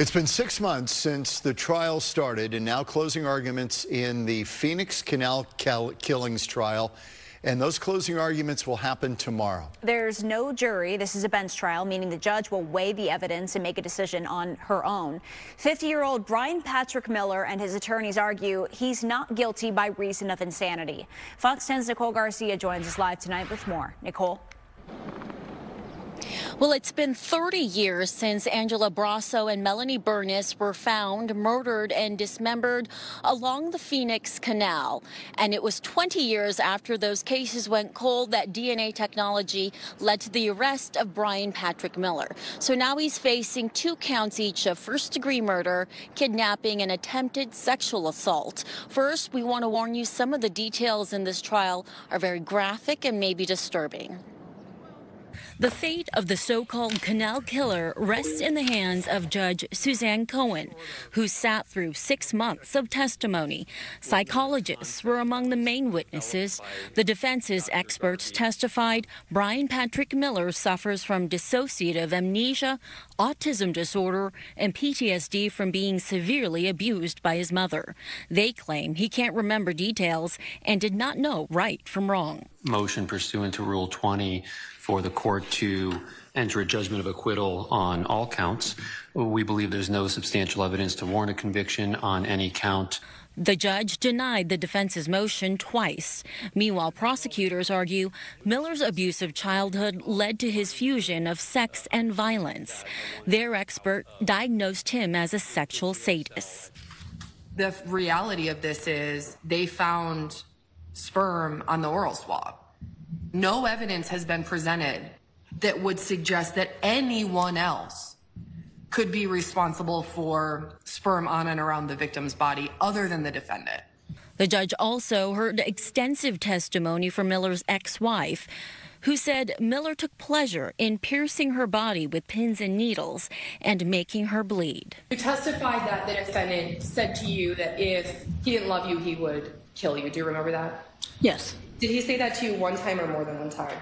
It's been 6 months since the trial started, and now closing arguments in the Phoenix Canal Killings trial. And those closing arguments will happen tomorrow. There's no jury. This is a bench trial, meaning the judge will weigh the evidence and make a decision on her own. 50-year-old Bryan Patrick Miller and his attorneys argue he's not guilty by reason of insanity. Fox 10's Nicole Garcia joins us live tonight with more. Nicole? Well, it's been 30 years since Angela Brasso and Melanie Bernis were found murdered and dismembered along the Phoenix Canal. And it was 20 years after those cases went cold that DNA technology led to the arrest of Bryan Patrick Miller. So now he's facing 2 counts each of first-degree murder, kidnapping, and attempted sexual assault. First, we want to warn you some of the details in this trial are very graphic and maybe disturbing. The fate of the so-called Canal Killer rests in the hands of Judge Suzanne Cohen, who sat through 6 months of testimony. Psychologists were among the main witnesses. The defense's experts testified Bryan Patrick Miller suffers from dissociative amnesia, autism disorder, and PTSD from being severely abused by his mother. They claim he can't remember details and did not know right from wrong. Motion pursuant to Rule 20 for the court to enter a judgment of acquittal on all counts. We believe there's no substantial evidence to warrant a conviction on any count. The judge denied the defense's motion twice. Meanwhile, prosecutors argue Miller's abusive childhood led to his fusion of sex and violence. Their expert diagnosed him as a sexual sadist. The reality of this is they found sperm on the oral swab. No evidence has been presented that would suggest that anyone else could be responsible for sperm on and around the victim's body other than the defendant. The judge also heard extensive testimony from Miller's ex-wife, who said Miller took pleasure in piercing her body with pins and needles and making her bleed. You testified that the defendant said to you that if he didn't love you, he would kill you. Do you remember that? Yes. Did he say that to you one time or more than one time?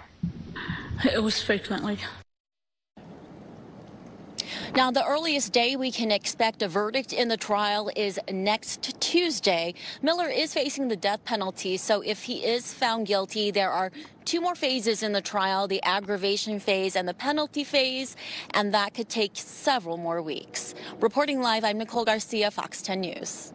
It was frequently. Now, the earliest day we can expect a verdict in the trial is next Tuesday. Miller is facing the death penalty, so if he is found guilty, there are 2 more phases in the trial, the aggravation phase and the penalty phase, and that could take several more weeks. Reporting live, I'm Nicole Garcia, Fox 10 News.